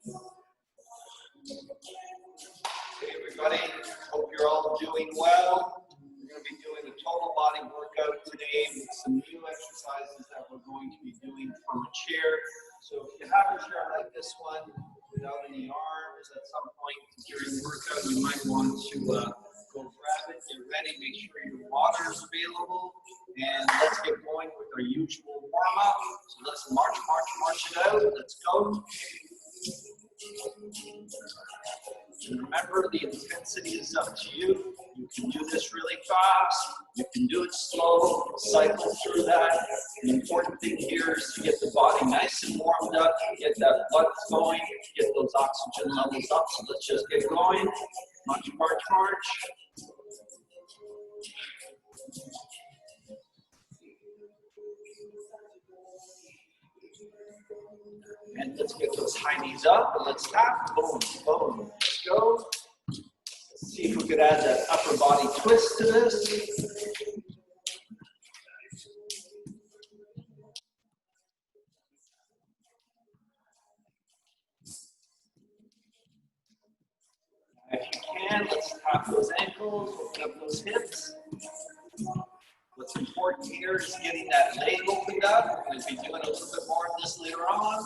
Hey everybody, hope you're all doing well. We're going to be doing a total body workout today with some new exercises that we're going to be doing from a chair. So if you have a chair like this one without any arms, at some point during the workout you might want to go grab it, get ready, make sure your water is available, and let's get going with our usual warm-up. So let's march it out. Let's go. And remember, the intensity is up to you. You can do this really fast. You can do it slow. Cycle through that. The important thing here is to get the body nice and warmed up, get that blood flowing, get those oxygen levels up. So let's just get going. March, march, march. And let's get those high knees up and let's tap. Boom, boom. Let's go. Let's see if we could add that upper body twist to this. If you can, let's tap those ankles, open up those hips. What's important here is getting that leg opened up. We're going to be doing a little bit more of this later on.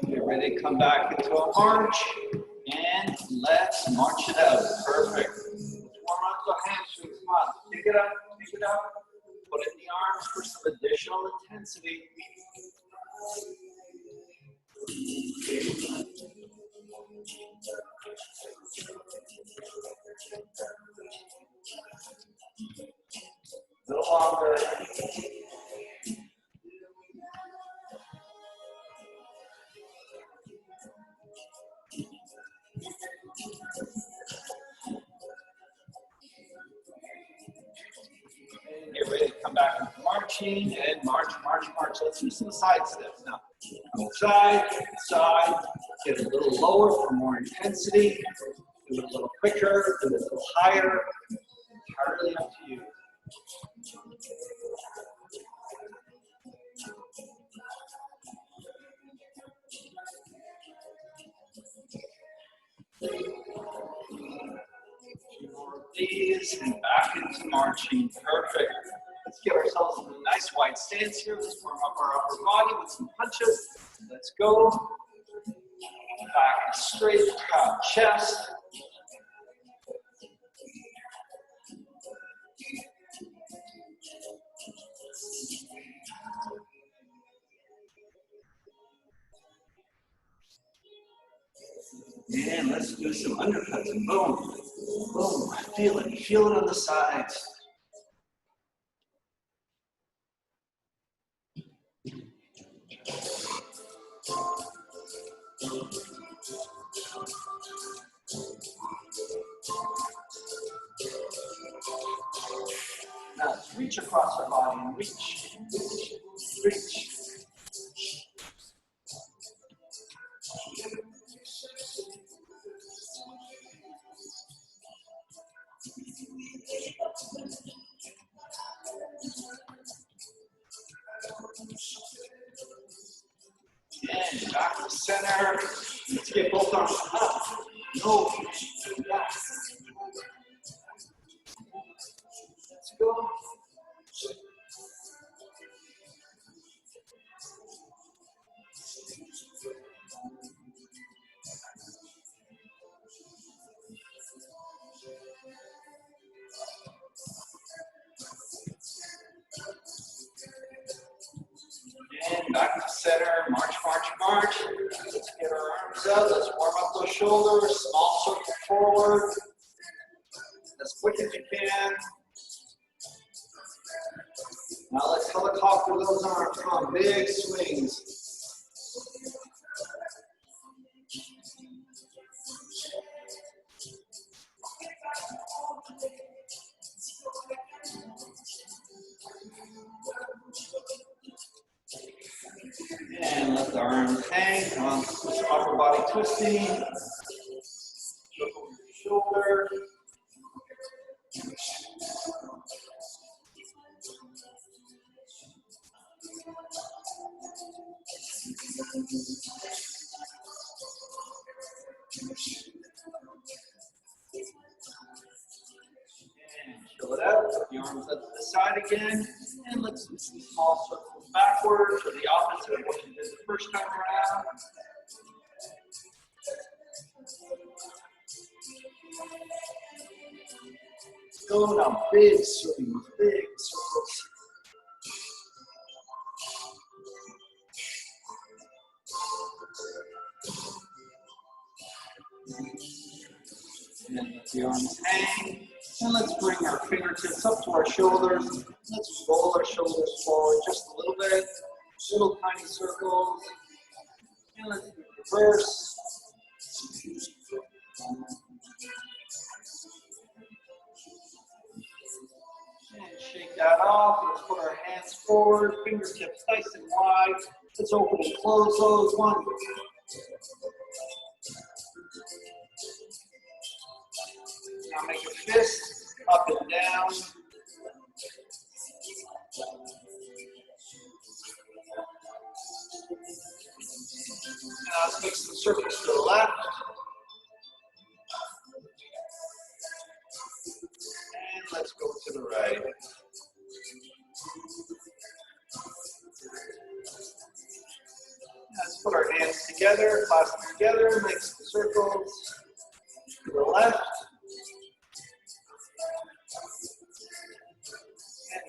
Get ready to come back into a march. And let's march it out. Perfect. Let's warm up the hamstrings. Come on. Pick it up. Pick it up. Put in the arms for some additional intensity. A little longer. Get ready to come back into marching and march, march, march. Let's do some side steps now. Side, side, get a little lower for more intensity. Do it a little quicker, do it a little higher. Entirely up to you. These and back into marching. Perfect. Let's get ourselves in a nice wide stance here. Let's warm up our upper body with some punches. Let's go. Back and straight, proud chest. And let's do some undercuts. Boom, boom. Feel it on the sides. Now let's reach across our body and reach, reach, reach. And back to center. Let's get both arms up. No, back. Let's go. And back to center, march, march, march. Let's get our arms up, let's warm up those shoulders, small circle forward, as quick as you can. Now let's helicopter those arms, come on, big swings. And let the arms hang. Come on, some upper body twisting. Look over your shoulder. Chill it out, put the arms up to the side again, and let's do some small circles backwards, or the opposite of what you did the first time around. Go now, big swings, big circles. And let the arms hang. And let's bring our fingertips up to our shoulders. Let's roll our shoulders forward just a little bit. Little tiny circles. And let's do reverse. And shake that off. Let's put our hands forward, fingertips nice and wide. Let's open and close those. 1. Now make a fist, up and down. Now let's make some circles to the left. And let's go to the right. Let's put our hands together, clasp together, make some circles to the left.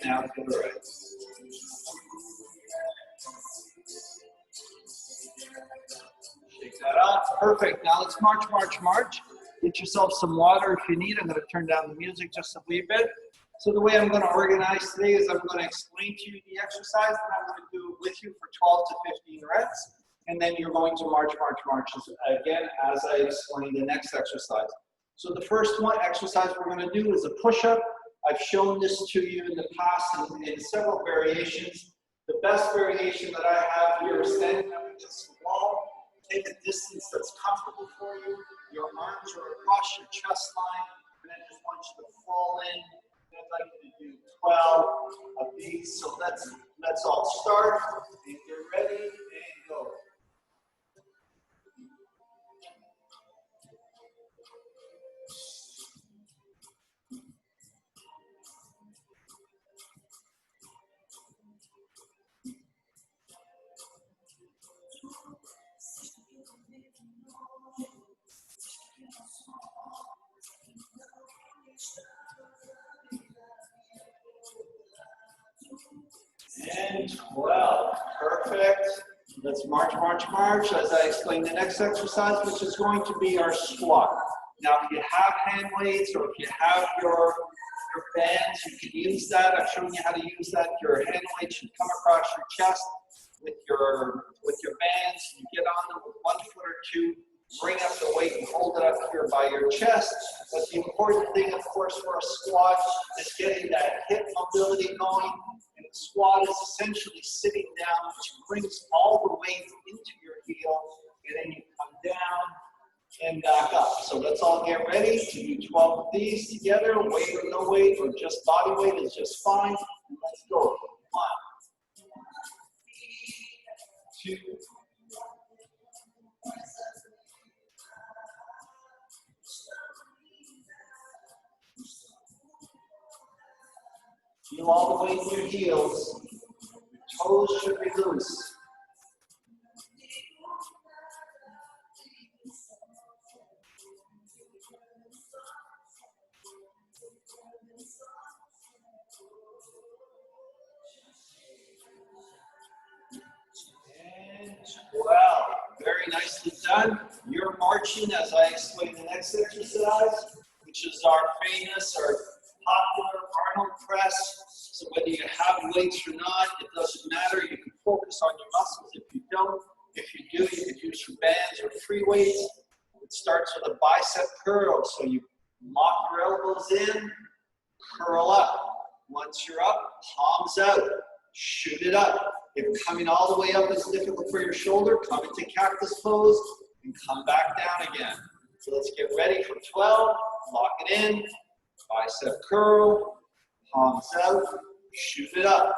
And now to the right. Shake that off. Perfect. Now let's march, march, march. Get yourself some water if you need. I'm going to turn down the music just a wee bit. So the way I'm going to organize today is I'm going to explain to you the exercise, and I'm going to do it with you for 12 to 15 reps. And then you're going to march, march, march again as I explain the next exercise. So the first one exercise we're going to do is a push-up. I've shown this to you in the past in several variations. The best variation that I have here is standing up against the wall. Take a distance that's comfortable for you. Your arms are across your chest line, and I just want you to fall in. I'd like you to do 12 of these. So let's all start. And get ready and go. And 12. Perfect. Let's march, march, march as I explain the next exercise, which is going to be our squat. Now, if you have hand weights or if you have your bands, you can use that. I've shown you how to use that. Your hand weight should come across your chest with your bands. You get on them with 1 foot or 2. Bring up the weight and hold it up here by your chest. But the important thing, of course, for a squat is getting that hip mobility going. And the squat is essentially sitting down, which brings all the weight into your heel. And then you come down and back up. So let's all get ready to do 12 of these together. Weight or no weight, or just body weight is just fine. And let's go. 1, 2, feel all the weight in your heels. Your toes should be loose. And 12. Very nicely done. You're marching as I explain the next exercise, which is our famous or popular Arnold Press. So whether you have weights or not, it doesn't matter. You can focus on your muscles if you don't. If you do, you can use your bands or free weights. It starts with a bicep curl. So you lock your elbows in, curl up. Once you're up, palms out. Shoot it up. If coming all the way up is difficult for your shoulder, come into cactus pose and come back down again. So let's get ready for 12. Lock it in. Bicep curl. Palms out. Shoot it up.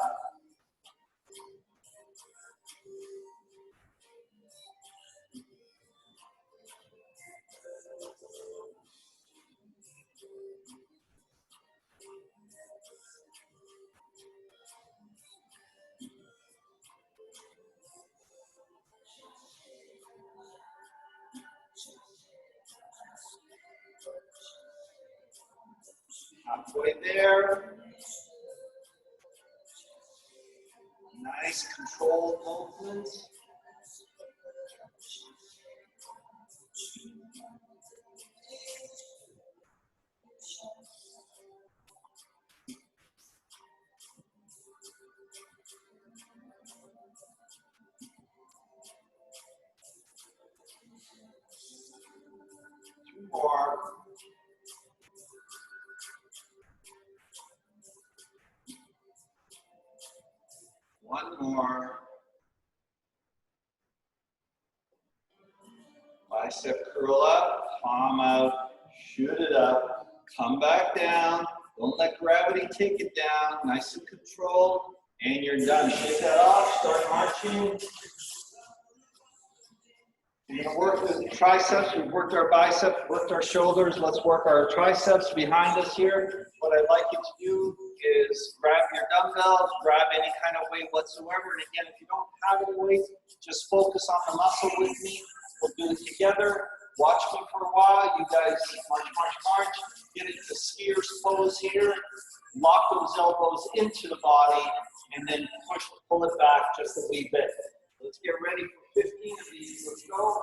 halfway there. Nice controlled movements. Two more. One more. Bicep curl up, palm out, shoot it up, come back down. Don't let gravity take it down. Nice and controlled. And you're done. Shake that off, start marching. We're going to work the triceps. We've worked our biceps, worked our shoulders. Let's work our triceps behind us here. What I'd like you to do is grab your dumbbells, grab any kind of weight whatsoever. And again, if you don't have any weight, just focus on the muscle with me. We'll do it together. Watch me for a while. You guys march, march, march. Get into skier's pose here. Lock those elbows into the body and then push, pull it back just a wee bit. Let's get ready for 15 of these. Let's go.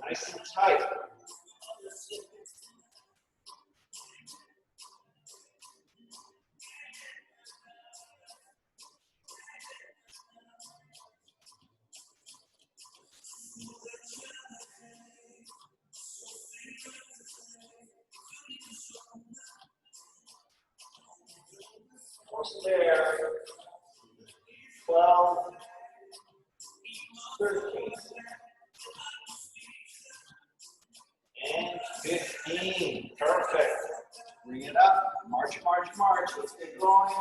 1. Nice and tight. Almost there. 12, 13, and 15. Perfect. Bring it up. March, march, march. Let's get going.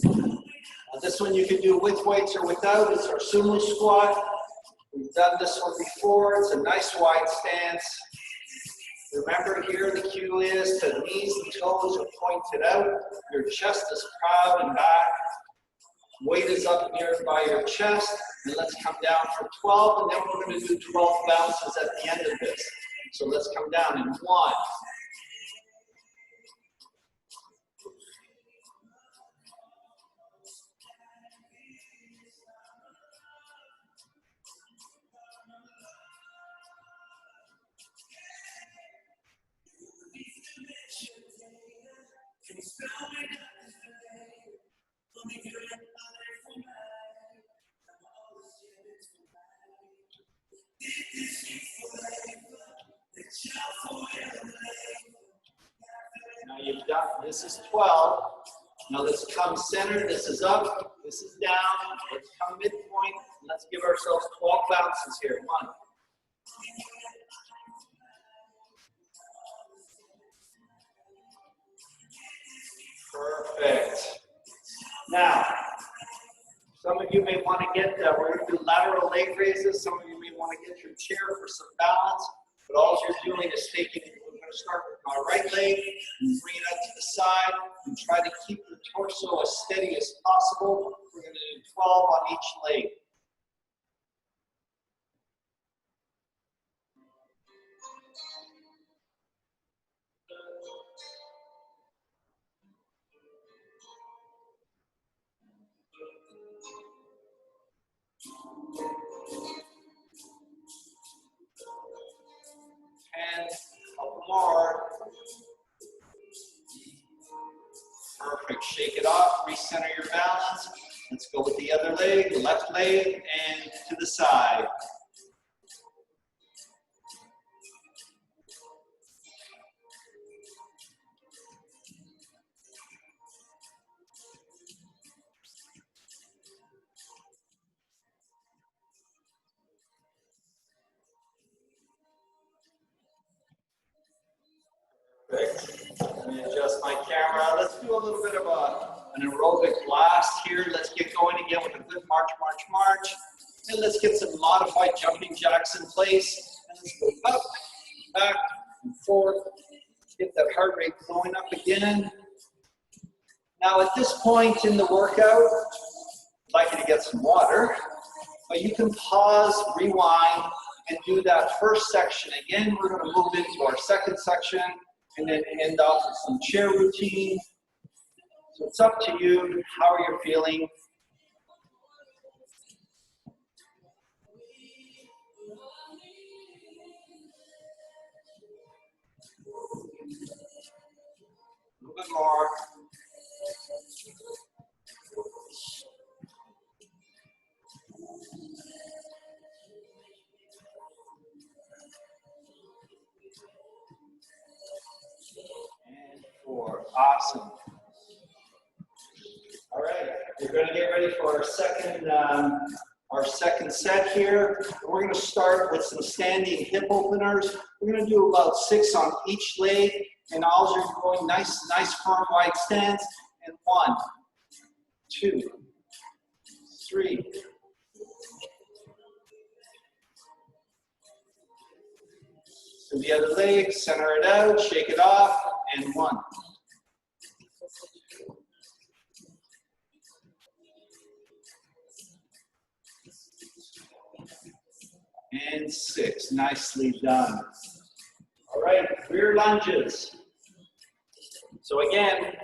Now this one you can do with weights or without. It's our Sumo Squat. We've done this one before. It's a nice wide stance. Remember here, the cue is the knees and toes are pointed out. Your chest is proud and back. Weight is up near by your chest. And let's come down for 12, and then we're going to do 12 bounces at the end of this. So let's come down in 1. Now you've done, this is 12. Now let's come center, this is up, this is down. Let's come midpoint, and let's give ourselves 12 bounces here. 1. Perfect. Now, some of you may want to get, we're going to do lateral leg raises. Some of you may want to get your chair for some balance. But all you're doing is taking, we're going to start with my right leg and bring it out to the side and try to keep the torso as steady as possible. We're going to do 12 on each leg. And a couple more. Perfect. Shake it off. Recenter your balance. Let's go with the other leg, left leg, and to the side. Perfect. Let me adjust my camera. Let's do a little bit of an aerobic blast here. Let's get going again with a good march, march, march. And let's get some modified jumping jacks in place. And let's go up, back, and forth. Get that heart rate going up again. Now at this point in the workout, I'd like you to get some water. But you can pause, rewind, and do that first section again. We're going to move into our second section and then end off with some chair routine. So it's up to you how you're feeling. A little bit more. And 4. Awesome. All right, we're going to get ready for our second set here. We're going to start with some standing hip openers. We're going to do about 6 on each leg, and all you're going nice firm wide stance. And 1, 2, 3. So the other leg, center it out, shake it off, and 1. And 6, nicely done. All right, rear lunges. So again,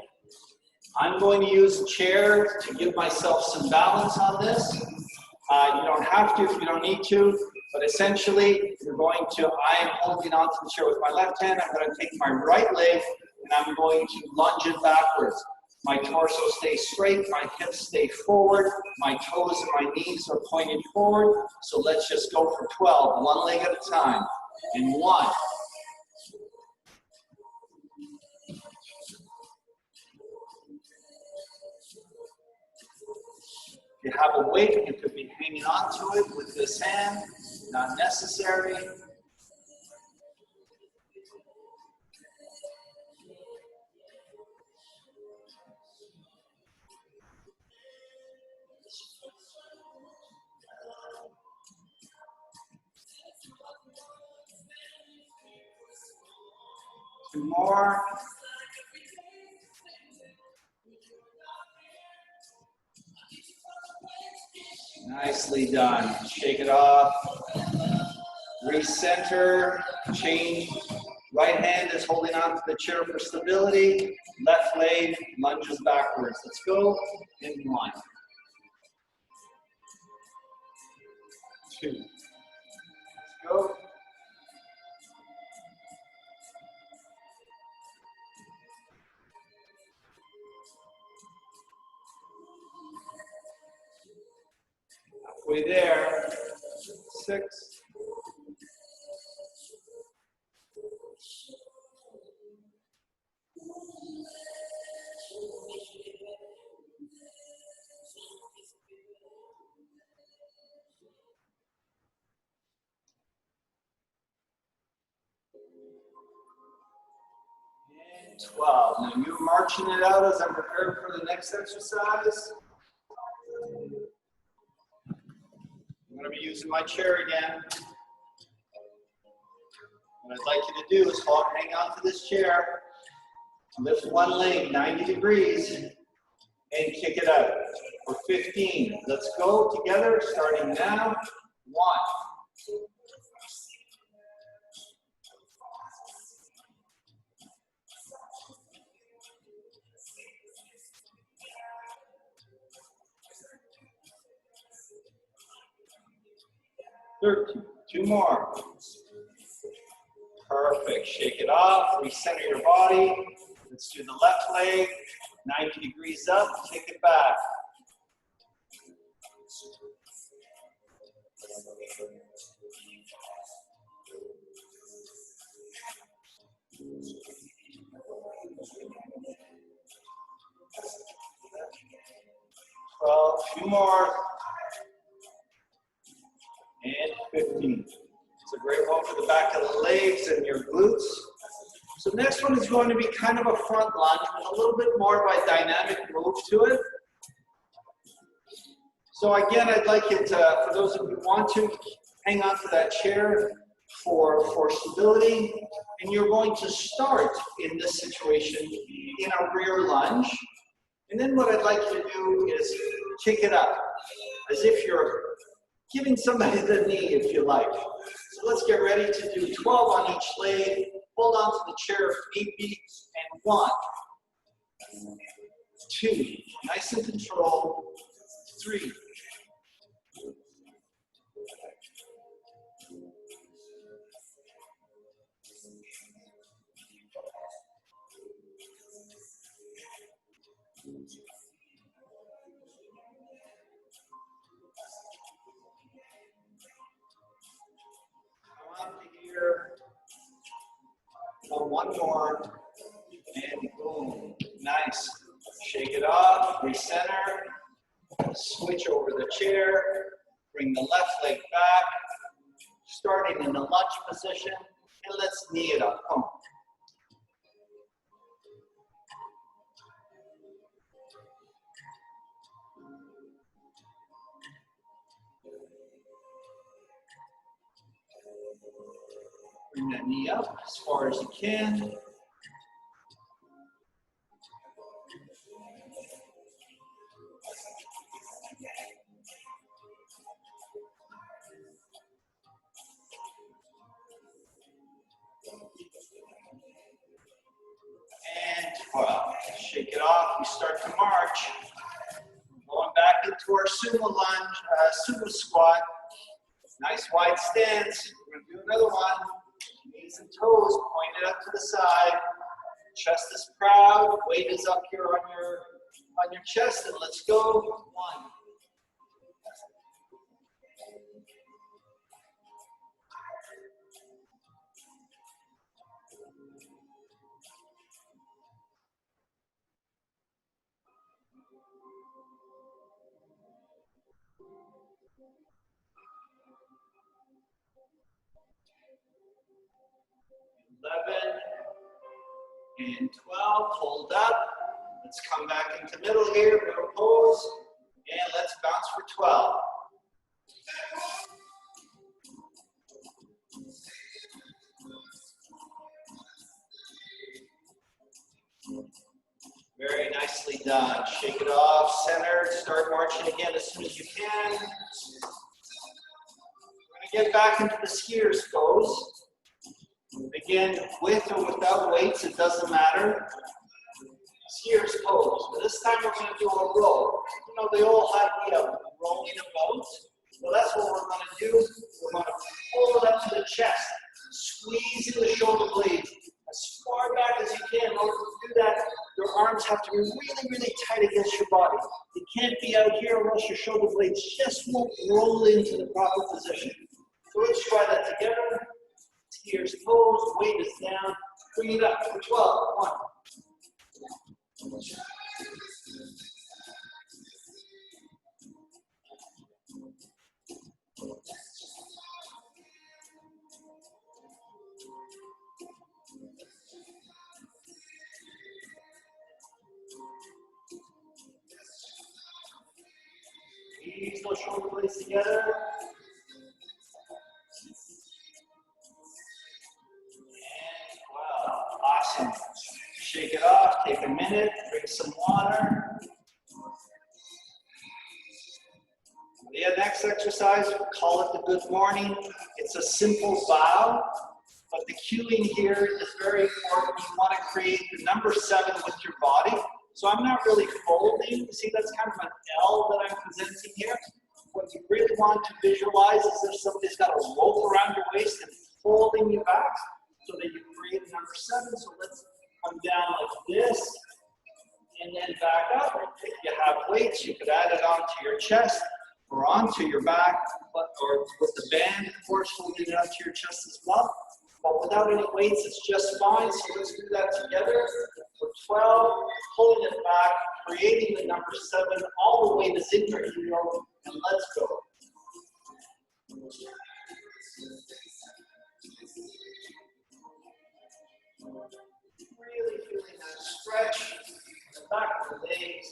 I'm going to use a chair to give myself some balance on this. You don't have to if you don't need to, but essentially, you're going to, I am holding onto the chair with my left hand. I'm going to take my right leg, and I'm going to lunge it backwards. My torso stays straight, my hips stay forward, my toes and my knees are pointed forward. So let's just go for 12, one leg at a time. And 1. If you have a weight, you could be hanging on to it with this hand, not necessary. 2 more. Nicely done. Shake it off. Recenter. Change. Right hand is holding on to the chair for stability. Left leg lunges backwards. Let's go. In 1. 2. Let's go. Halfway there. 6. And 12. Now you're marching it out as I'm preparing for the next exercise. I'm going to be using my chair again. What I'd like you to do is hang on to this chair, lift one leg 90 degrees, and kick it out for 15. Let's go together, starting now. 1. 13. 2 more. Perfect. Shake it off. Recenter your body. Let's do the left leg. 90 degrees up. Kick it back. A few more. And 15. It's a great one for the back of the legs and your glutes. So the next one is going to be kind of a front lunge with a little bit more of a dynamic move to it. So again, I'd like you to, for those of you who want to, hang on to that chair for stability. And you're going to start in this situation in a rear lunge. And then what I'd like you to do is kick it up as if you're giving somebody the knee, if you like. So let's get ready to do 12 on each leg. Hold on to the chair if need be. And 1, 2, nice and control. 3, 1 here. One more. And boom. Nice. Shake it off. Recenter. Switch over the chair. Bring the left leg back. Starting in the lunge position. And let's knee it up. Come on. Bring that knee up as far as you can. And 12. Shake it off. We start to march. Going back into our sumo lunge, sumo squat. Nice wide stance. We're going to do another one. Knees and toes pointed up to the side. Chest is proud. Weight is up here on your chest. And let's go. 1. 11 and 12, hold up. Let's come back into middle here, middle pose, and let's bounce for 12. Very nicely done. Shake it off, center, start marching again as soon as you can. We're going to get back into the skier's pose. Again, with or without weights, it doesn't matter. Skier's pose. But this time we're going to do a roll. You know, the old idea of rolling a boat. Well, that's what we're going to do. We're going to pull it up to the chest, squeezing the shoulder blades as far back as you can. In order to do that, your arms have to be really, really tight against your body. You can't be out here or else your shoulder blades just won't roll into the proper position. So let's try that together. Skier's pose, weight is down. Bring it up for 12. 1. Ease those shoulder blades together. And wow, awesome. Shake it off, take a minute, drink some water. The next exercise, we'll call it the good morning. It's a simple bow, but the cueing here is very important. You want to create the number 7 with your body. So I'm not really folding. See, that's kind of an L that I'm presenting here. What you really want to visualize is if somebody's got a rope around your waist and folding you back so that you create a number 7. So let's come down like this and then back up. If you have weights, you could add it onto your chest or onto your back, or with the band, of course, holding it onto your chest as well. But without any weights, it's just fine. So let's do that together. For 12, pulling it back, creating the number 7, all the weight is in your heel, and let's go. Really feeling that stretch in the back of the legs.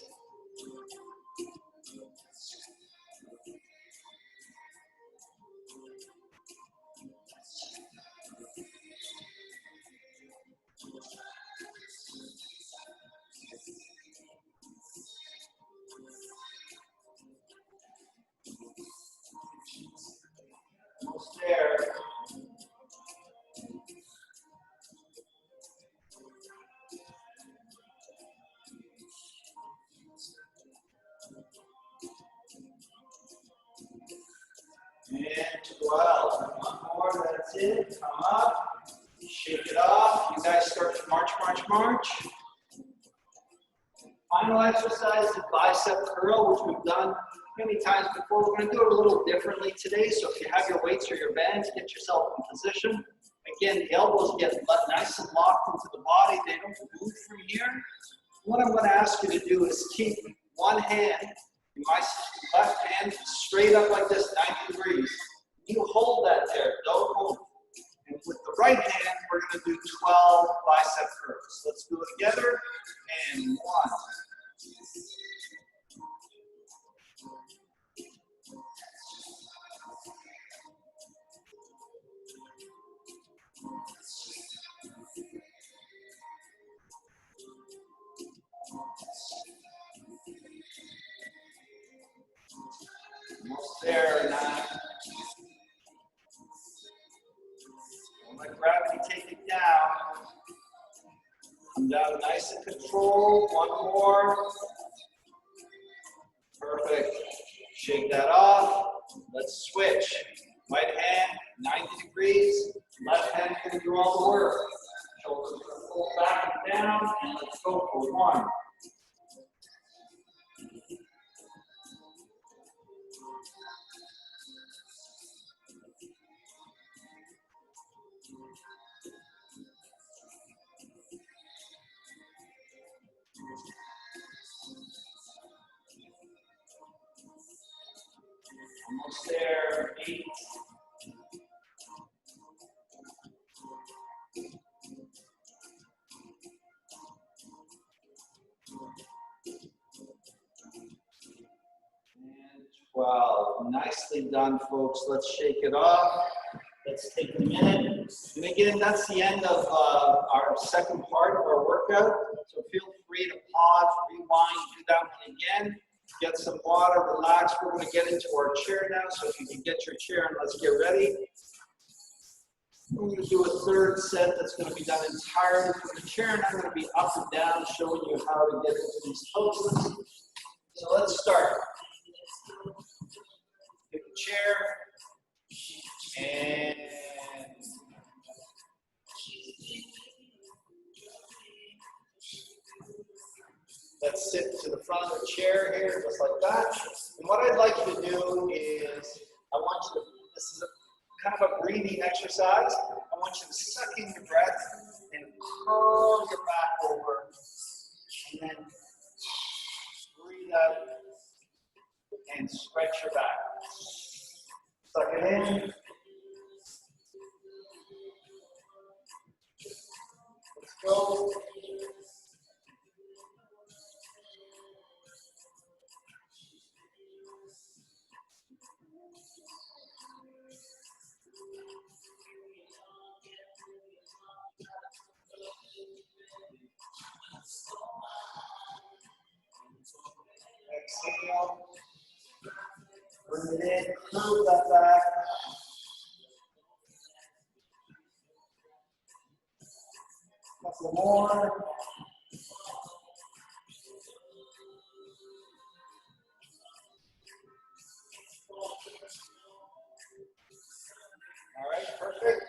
Almost there. And 12. One more, that's it. Come up. Shake it off. You guys start to march, march, march. Final exercise is bicep curl, which we've done many times before. We're going to do it a little differently today. So if you have your weights or your bands, get yourself in position. Again, the elbows get nice and locked into the body. They don't move from here. What I'm going to ask you to do is keep one hand, my left hand, straight up like this, 90 degrees. You hold that there. Don't move. And with the right hand, we're going to do 12 bicep curls. Let's do it together. And 1. Almost there, 9. Don't let gravity take it down. Come down nice and controlled. One more. Perfect. Shake that off. Let's switch. Right hand, 90 degrees. Left hand can do all the work. Shoulders are pulled back and down. And let's go for 1. Almost there. 8. And 12. Nicely done, folks. Let's shake it off. Let's take a minute. And again, that's the end of our second part of our workout. So feel free to pause, rewind, do that one again. Get some water, relax. We're going to get into our chair now. So if you can get your chair and let's get ready. We're going to do a third set that's going to be done entirely from the chair. And I'm going to be up and down showing you how to get into these poses. So let's start. Take a chair. And let's sit to the front of the chair here, just like that. And what I'd like you to do is, I want you to, this is a kind of a breathing exercise. I want you to suck in your breath and curl your back over. And then breathe out and stretch your back. Suck it in. Let's go. Exhale. Bring it in, curve that back. Couple more. All right, perfect.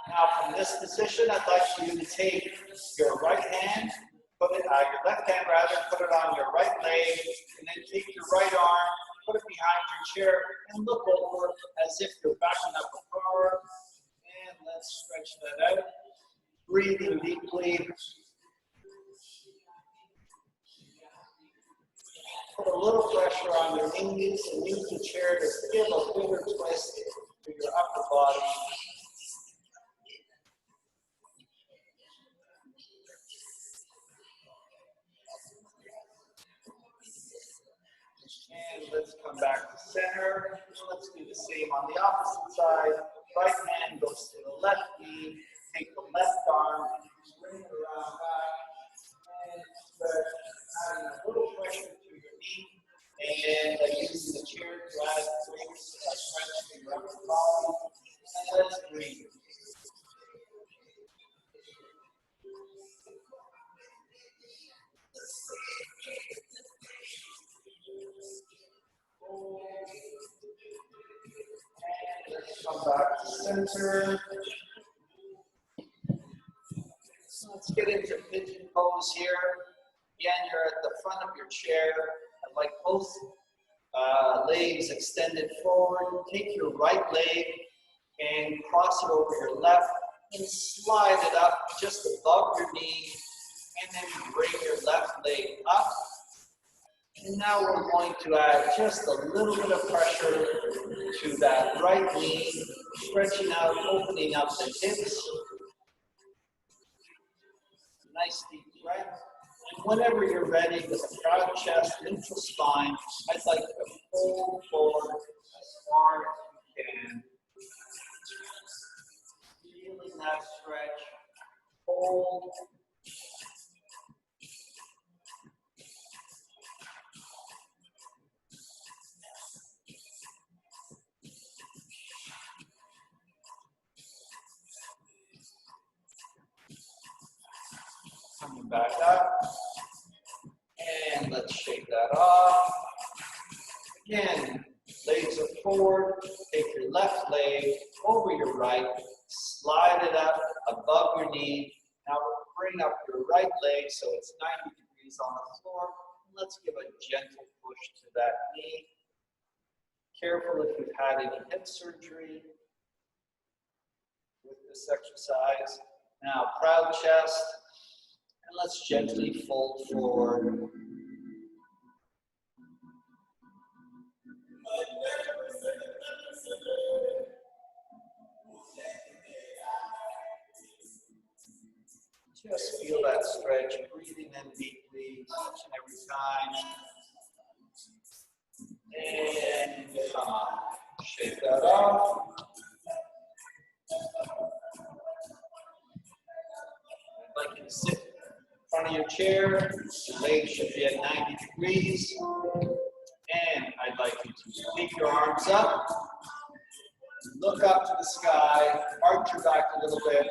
Now from this position, I'd like you to take your right hand, put it, your left hand rather, put it on your right leg, and then take your right arm, put it behind your chair, and look over as if you're backing up a car. And let's stretch that out. Breathing deeply. Put a little pressure on your knees and use the chair to give a bigger twist to your upper body. And let's come back to center. Let's do the same on the opposite side. Right hand goes to the left knee. Take the left arm, bring it around back, and stretch, adding a little pressure to your knee. And using the chair to add stretch to your upper body. And let's breathe. center. So let's get into pigeon pose here. Again, you're at the front of your chair. I'd like both legs extended forward. Take your right leg and cross it over your left and slide it up just above your knee. And then bring your left leg up. And now we're going to add just a little bit of pressure to that right knee, stretching out, opening up the hips. Nice deep breath. And whenever you're ready with a proud chest, neutral spine, I'd like to fold forward as far as you can. Feeling that stretch. Hold. Coming back up. And let's shake that off. Again, legs are forward. Take your left leg over your right. Slide it up above your knee. Now bring up your right leg so it's 90 degrees on the floor. Let's give a gentle push to that knee. Careful if you've had any hip surgery with this exercise. Now, proud chest. And let's gently fold forward. Just feel that stretch, breathing in deeply each and every time. And come on, shake that off. I'd like you to sit in front of your chair. Your legs should be at 90 degrees. And I'd like you to take your arms up. Look up to the sky. Arch your back a little bit.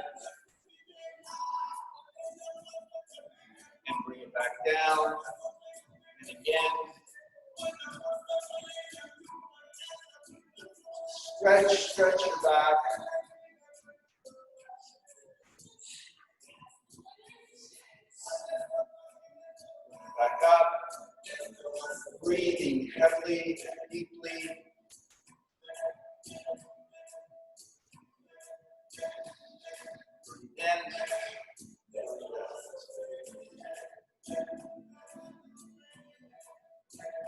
And bring it back down. And again. Stretch your back. Back up. Breathing heavily and deeply. Breathe in.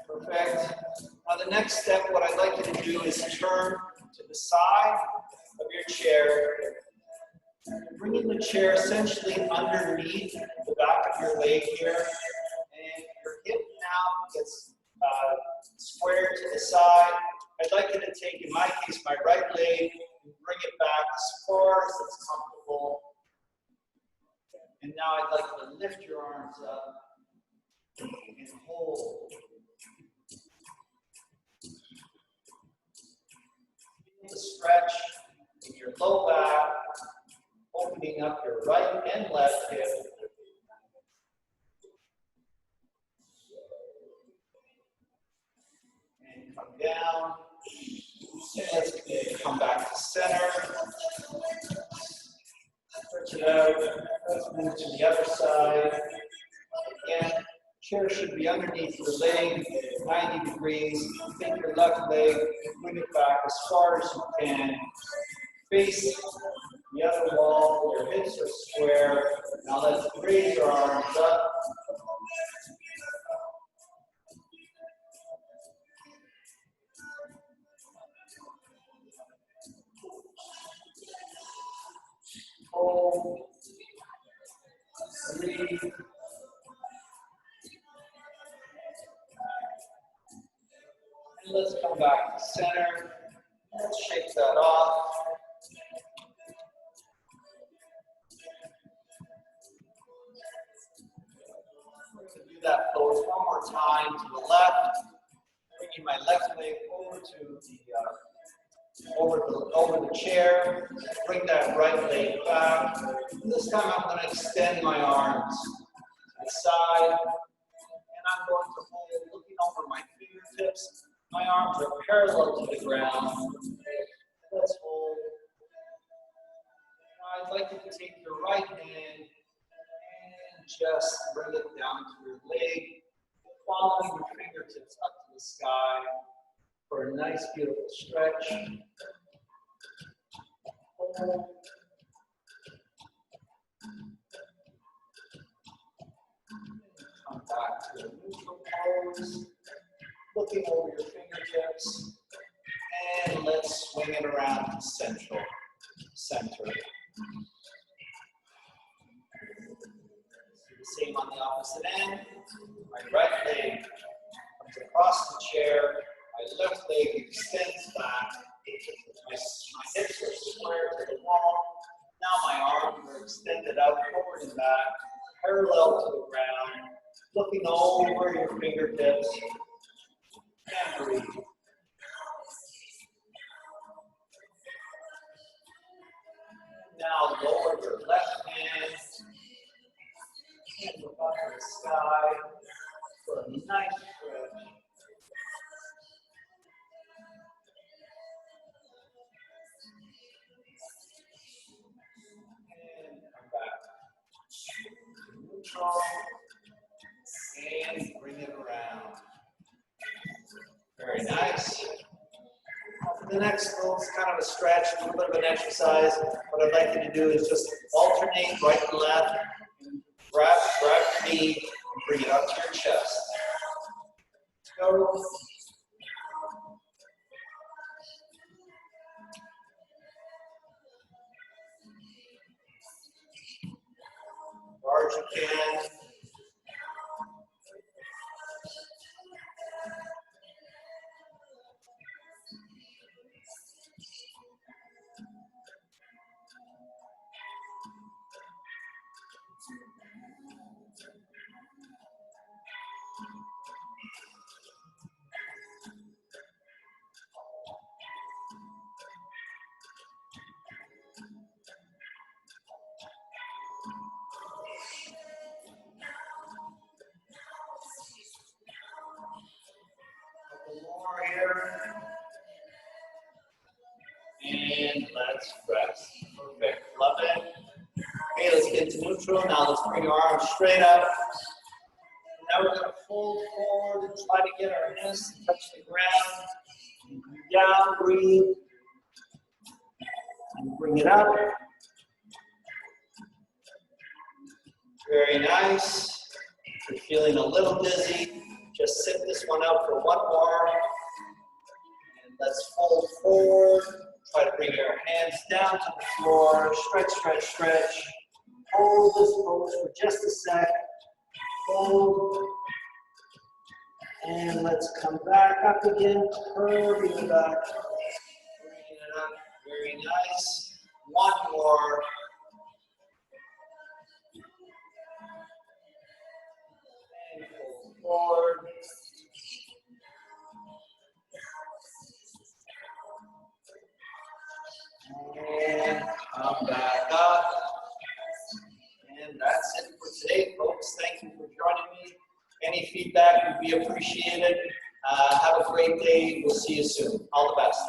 Perfect. Now the next step, what I'd like you to do is turn to the side of your chair. Bringing the chair essentially underneath the back of your leg here. And your hip now gets squared to the side. I'd like you to take, in my case, my right leg and bring it back as far as it's comfortable. And now I'd like you to lift your arms up and hold. Feel the stretch in your low back, opening up your right and left hip. And come down. And let's come back to center. Stretch it out. Let's move to the other side. Again, chair should be underneath your leg, 90 degrees. Take your left leg, bring it back as far as you can. Face the other wall, your hips are square. Now let's raise your arms up. Hold. Breathe. And let's come back to center. Let's shake that off. Do that pose one more time to the left, bringing my left leg over to the over the chair. Bring that right leg back. And this time I'm going to extend my arms to the side, and I'm going to hold, looking over my fingertips. My arms are parallel to the ground. Let's hold. I'd like you to take your right hand and just bring it down to your leg, following your fingertips up to the sky for a nice, beautiful stretch. Hold. Come back to a neutral pose, looking over your fingertips, and let's swing it around to center. The same on the opposite end. My right leg comes across the chair, my left leg extends back, my hips are square to the wall. Now my arms are extended out forward and back, parallel to the ground, looking over your fingertips, and breathe. Now lower your left hand and look up to the sky for a nice stretch. And come back to neutral and bring it around. Very nice. For the next little, it's kind of a stretch, a little bit of an exercise. What I'd like you to do is just alternate right and left. Grab your knee and bring it up to your chest. Go. As far as you can. More here. And let's rest. Perfect. Love it. Okay, let's get to neutral. Now let's bring our arms straight up. Now we're going to fold forward and try to get our hands to touch the ground. Down, breathe. And bring it up. Very nice. If you're feeling a little dizzy, just sit this one out for one more. And let's fold forward. Try to bring your hands down to the floor. Stretch, stretch, stretch. Hold this pose for just a sec. Hold. And let's come back up again. Curving it back. Bringing it up. Very nice. One more. And fold forward. And come back up. And that's it for today, folks. Thank you for joining me. Any feedback would be appreciated. Have a great day. We'll see you soon. All the best.